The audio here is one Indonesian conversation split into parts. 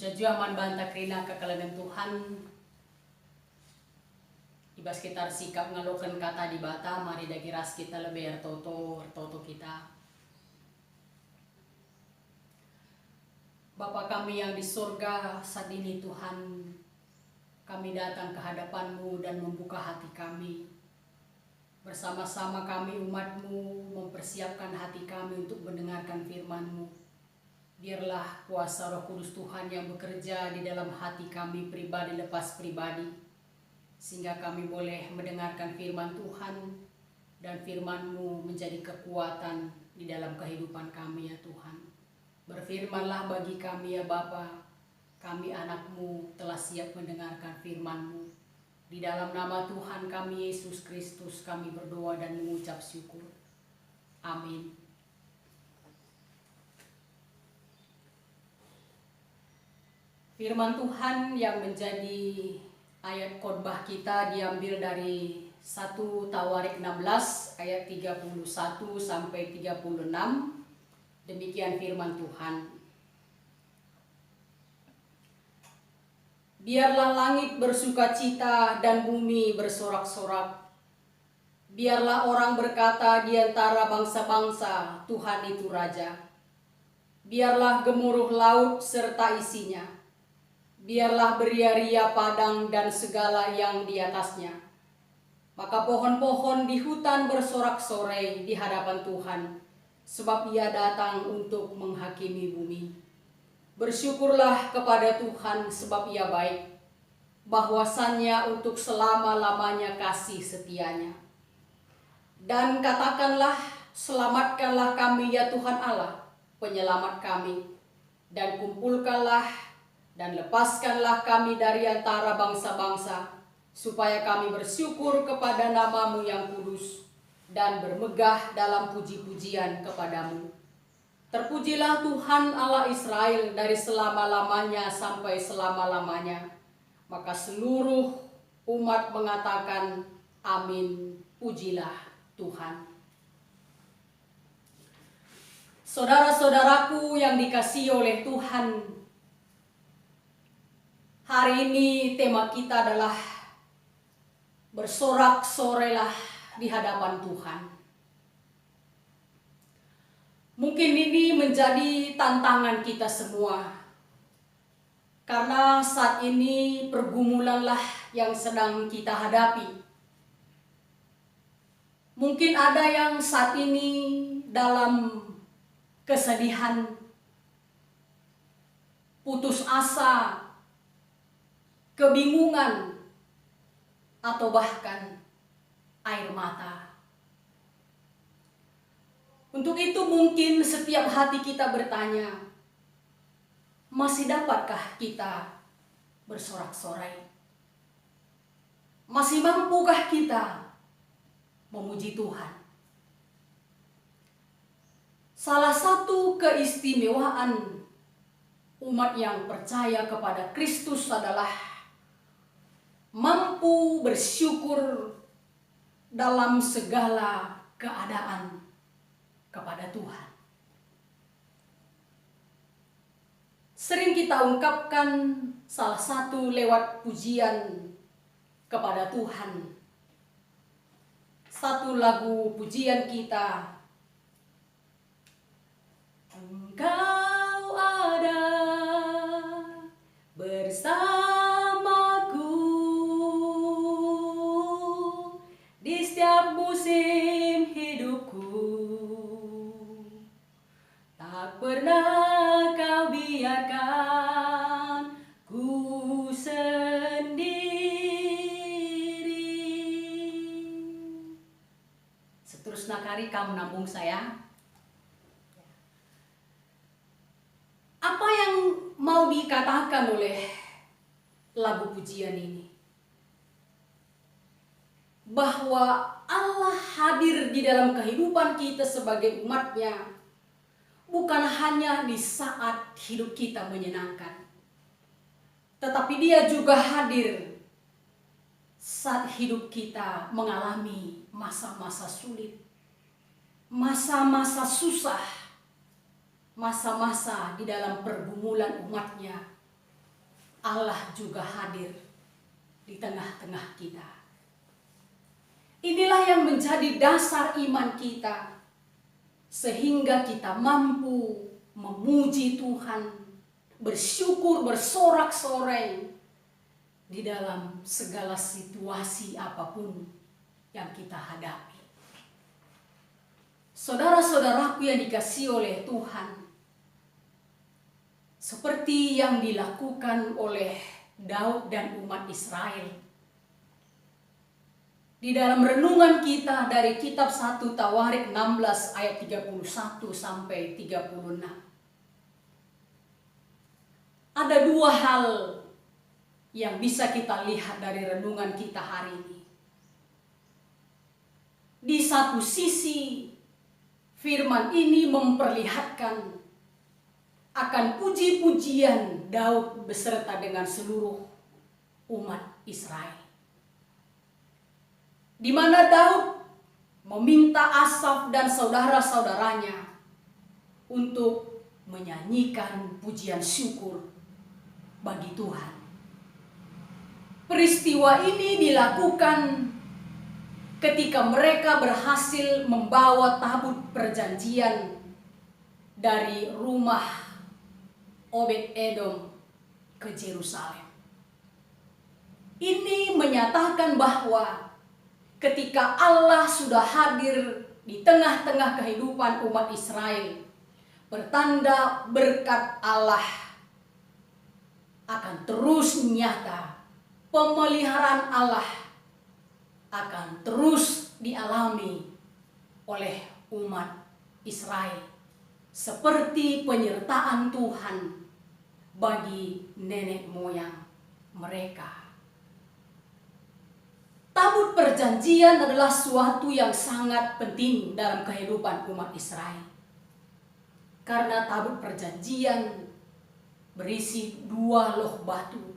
Jajuaman banta kerina kekalanan Tuhan. Iba sekitar sikap ngalokan kata di bata, mari dagiras kita lebih ertoto kita. Bapa kami yang di surga, saat ini Tuhan, kami datang ke hadapan-Mu dan membuka hati kami. Bersama-sama kami umat-Mu mempersiapkan hati kami untuk mendengarkan firman-Mu. Biarlah kuasa Roh Kudus Tuhan yang bekerja di dalam hati kami pribadi lepas pribadi, sehingga kami boleh mendengarkan firman Tuhan dan firman-Mu menjadi kekuatan di dalam kehidupan kami ya Tuhan. Berfirmanlah bagi kami ya Bapa, kami anak-Mu telah siap mendengarkan firman-Mu. Di dalam nama Tuhan kami Yesus Kristus kami berdoa dan mengucap syukur. Amin. Firman Tuhan yang menjadi ayat khotbah kita diambil dari 1 Tawarik 16 ayat 31 sampai 36. Demikian firman Tuhan. Biarlah langit bersukacita dan bumi bersorak-sorak. Biarlah orang berkata di antara bangsa-bangsa, Tuhan itu Raja. Biarlah gemuruh laut serta isinya. Biarlah beria-ria padang dan segala yang di atasnya. Maka pohon-pohon di hutan bersorak-sorai di hadapan Tuhan, sebab Ia datang untuk menghakimi bumi. Bersyukurlah kepada Tuhan sebab Ia baik, bahwasannya untuk selama-lamanya kasih setianya. Dan katakanlah, selamatkanlah kami ya Tuhan Allah, penyelamat kami, dan kumpulkanlah dan lepaskanlah kami dari antara bangsa-bangsa, supaya kami bersyukur kepada nama-Mu yang kudus, dan bermegah dalam puji-pujian kepadamu. Terpujilah Tuhan Allah Israel dari selama-lamanya sampai selama-lamanya. Maka seluruh umat mengatakan, amin, pujilah Tuhan. Saudara-saudaraku yang dikasihi oleh Tuhan, hari ini tema kita adalah bersorak-sorailah di hadapan Tuhan. Mungkin ini menjadi tantangan kita semua, karena saat ini pergumulanlah yang sedang kita hadapi. Mungkin ada yang saat ini dalam kesedihan, putus asa, kebingungan, atau bahkan air mata. Untuk itu mungkin setiap hati kita bertanya, masih dapatkah kita bersorak-sorai? Masih mampukah kita memuji Tuhan? Salah satu keistimewaan umat yang percaya kepada Kristus adalah mampu bersyukur dalam segala keadaan kepada Tuhan. Sering kita ungkapkan salah satu lewat pujian kepada Tuhan. Satu lagu pujian kita, Engkau ada bersamaku di setiap musim hidupku. Tak pernah Kau biarkan ku sendiri. Seterusnya kari kamu nambung saya. Apa yang mau dikatakan oleh lagu pujian ini? Bahwa Allah hadir di dalam kehidupan kita sebagai umatnya, bukan hanya di saat hidup kita menyenangkan, tetapi Dia juga hadir saat hidup kita mengalami masa-masa sulit, masa-masa susah, masa-masa di dalam pergumulan umatnya. Allah juga hadir di tengah-tengah kita. Inilah yang menjadi dasar iman kita, sehingga kita mampu memuji Tuhan, bersyukur, bersorak-sorai di dalam segala situasi apapun yang kita hadapi. Saudara-saudaraku yang dikasihi oleh Tuhan, seperti yang dilakukan oleh Daud dan umat Israel, di dalam renungan kita dari kitab 1 Tawarik 16 ayat 31 sampai 36. Ada dua hal yang bisa kita lihat dari renungan kita hari ini. Di satu sisi, firman ini memperlihatkan akan puji-pujian Daud beserta dengan seluruh umat Israel, di mana Daud meminta Asaf dan saudara-saudaranya untuk menyanyikan pujian syukur bagi Tuhan. Peristiwa ini dilakukan ketika mereka berhasil membawa tabut perjanjian dari rumah Obed-Edom ke Yerusalem. Ini menyatakan bahwa ketika Allah sudah hadir di tengah-tengah kehidupan umat Israel, bertanda berkat Allah akan terus nyata, pemeliharaan Allah akan terus dialami oleh umat Israel, seperti penyertaan Tuhan bagi nenek moyang mereka. Tabut perjanjian adalah suatu yang sangat penting dalam kehidupan umat Israel. Karena tabut perjanjian berisi 2 loh batu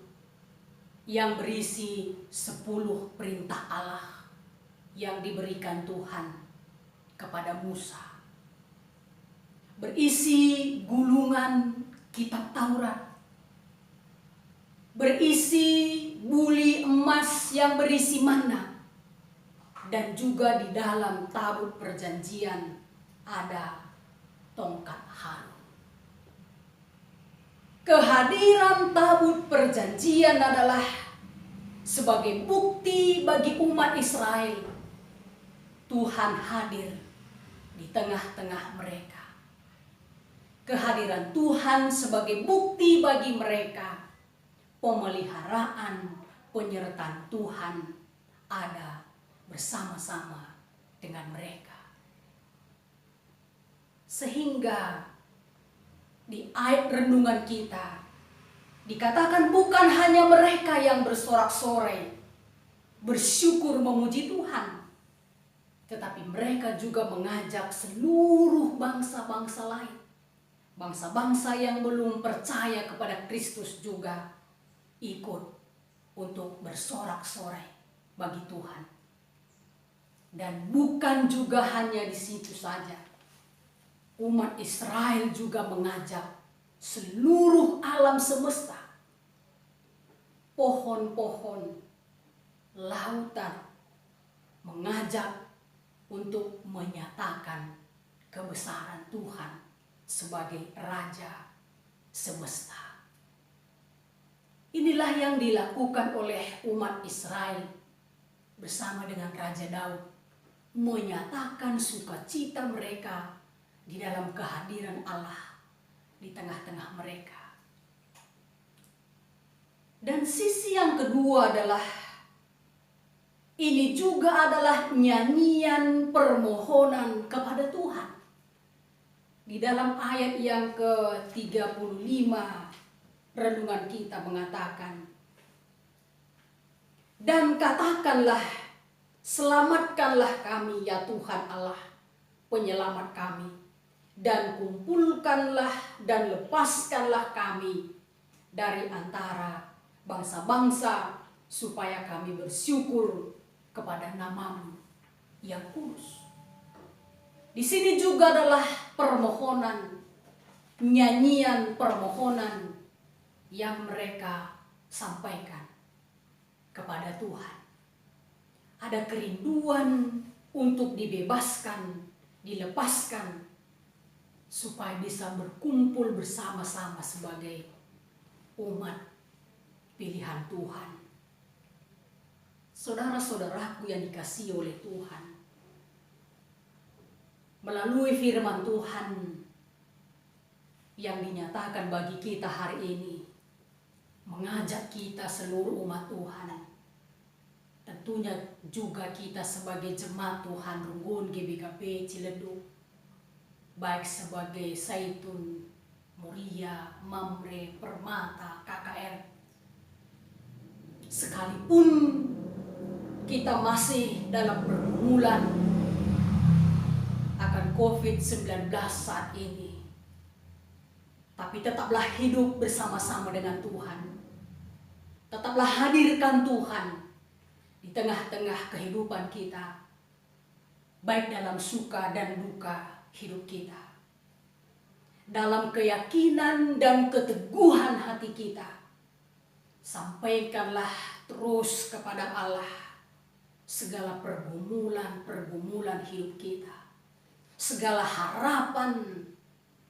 yang berisi 10 perintah Allah yang diberikan Tuhan kepada Musa. Berisi gulungan kitab Taurat, berisi buli emas yang berisi mana, dan juga di dalam tabut perjanjian ada tongkat Harun. Kehadiran tabut perjanjian adalah sebagai bukti bagi umat Israel Tuhan hadir di tengah-tengah mereka. Kehadiran Tuhan sebagai bukti bagi mereka pemeliharaan, penyertaan Tuhan ada bersama-sama dengan mereka. Sehingga di ayat renungan kita dikatakan bukan hanya mereka yang bersorak-sorai, bersyukur memuji Tuhan, tetapi mereka juga mengajak seluruh bangsa-bangsa lain, bangsa-bangsa yang belum percaya kepada Kristus juga ikut untuk bersorak-sorai bagi Tuhan. Dan bukan juga hanya di situ saja, umat Israel juga mengajak seluruh alam semesta, pohon-pohon, lautan, mengajak untuk menyatakan kebesaran Tuhan sebagai Raja semesta. Inilah yang dilakukan oleh umat Israel bersama dengan Raja Daud, menyatakan sukacita mereka di dalam kehadiran Allah di tengah-tengah mereka. Dan sisi yang kedua adalah, ini juga adalah nyanyian permohonan kepada Tuhan. Di dalam ayat yang ke-35 renungan kita mengatakan, dan katakanlah, selamatkanlah kami ya Tuhan Allah, penyelamat kami, dan kumpulkanlah dan lepaskanlah kami dari antara bangsa-bangsa, supaya kami bersyukur kepada nama-Mu yang kudus. Di sini juga adalah permohonan, nyanyian permohonan yang mereka sampaikan kepada Tuhan. Ada kerinduan untuk dibebaskan, dilepaskan, supaya bisa berkumpul bersama-sama sebagai umat pilihan Tuhan. Saudara-saudaraku yang dikasihi oleh Tuhan, melalui firman Tuhan yang dinyatakan bagi kita hari ini, mengajak kita seluruh umat Tuhan, tentunya juga kita sebagai jemaat Tuhan Runggun GBKP Ciledug, baik sebagai Zaitun, Muria, Mamre, Permata, KKR, sekalipun kita masih dalam pergumulan akan COVID-19 saat ini, tapi tetaplah hidup bersama-sama dengan Tuhan. Tetaplah hadirkan Tuhan di tengah-tengah kehidupan kita, baik dalam suka dan duka hidup kita. Dalam keyakinan dan keteguhan hati kita, sampaikanlah terus kepada Allah segala pergumulan hidup kita, segala harapan,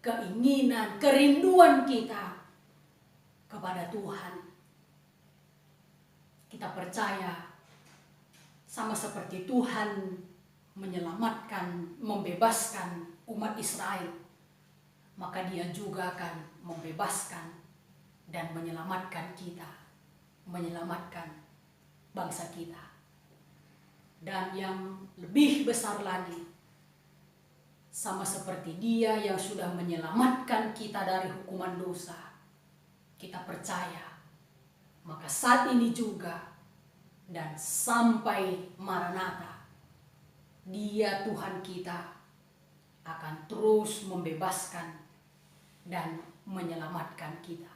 keinginan, kerinduan kita kepada Tuhan. Kita percaya sama seperti Tuhan menyelamatkan, membebaskan umat Israel, maka Dia juga akan membebaskan dan menyelamatkan kita, menyelamatkan bangsa kita. Dan yang lebih besar lagi, sama seperti Dia yang sudah menyelamatkan kita dari hukuman dosa, kita percaya, maka saat ini juga dan sampai Maranatha, Dia Tuhan kita akan terus membebaskan dan menyelamatkan kita.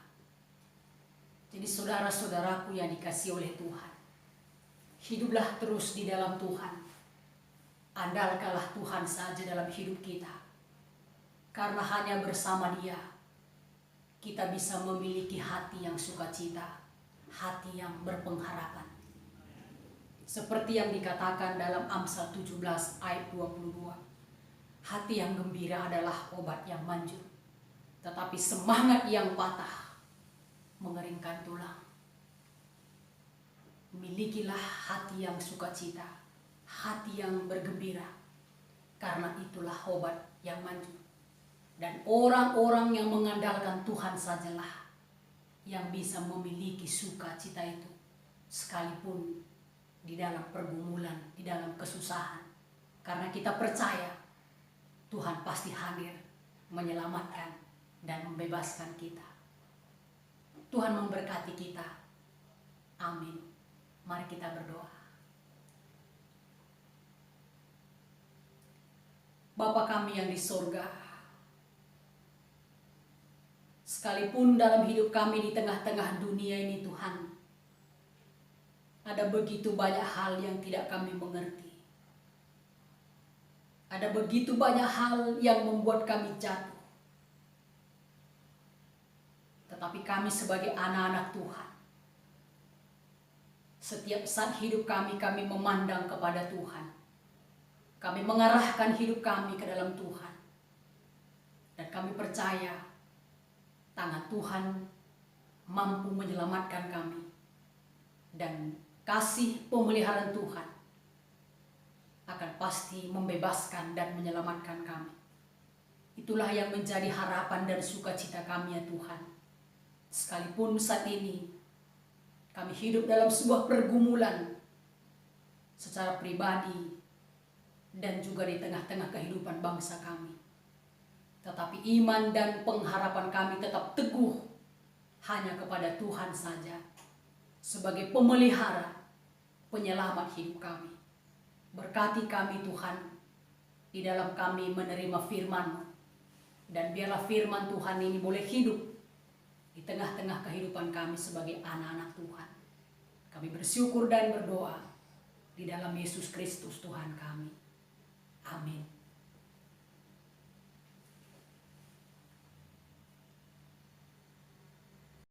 Jadi saudara-saudaraku yang dikasihi oleh Tuhan, hiduplah terus di dalam Tuhan. Andalkanlah Tuhan saja dalam hidup kita. Karena hanya bersama Dia kita bisa memiliki hati yang sukacita, hati yang berpengharapan. Seperti yang dikatakan dalam Amsal 17 ayat 22. Hati yang gembira adalah obat yang manjur, tetapi semangat yang patah mengeringkan tulang. Milikilah hati yang sukacita, hati yang bergembira, karena itulah obat yang manjur. Dan orang-orang yang mengandalkan Tuhan sajalah yang bisa memiliki sukacita itu, sekalipun di dalam pergumulan, di dalam kesusahan. Karena kita percaya Tuhan pasti hadir menyelamatkan dan membebaskan kita. Tuhan memberkati kita. Amin. Mari kita berdoa. Bapa kami yang di sorga, sekalipun dalam hidup kami di tengah-tengah dunia ini Tuhan, ada begitu banyak hal yang tidak kami mengerti. Ada begitu banyak hal yang membuat kami jatuh. Tetapi kami sebagai anak-anak Tuhan, setiap saat hidup kami memandang kepada Tuhan. Kami mengarahkan hidup kami ke dalam Tuhan. Dan kami percaya tangan Tuhan mampu menyelamatkan kami. Dan kasih pemeliharaan Tuhan akan pasti membebaskan dan menyelamatkan kami. Itulah yang menjadi harapan dan sukacita kami ya Tuhan. Sekalipun saat ini kami hidup dalam sebuah pergumulan secara pribadi dan juga di tengah-tengah kehidupan bangsa kami. Tetapi iman dan pengharapan kami tetap teguh hanya kepada Tuhan saja sebagai pemelihara, penyelamat hidup kami. Berkati kami Tuhan di dalam kami menerima firman-Mu, dan biarlah firman Tuhan ini boleh hidup di tengah-tengah kehidupan kami sebagai anak-anak Tuhan. Kami bersyukur dan berdoa di dalam Yesus Kristus Tuhan kami. Amin.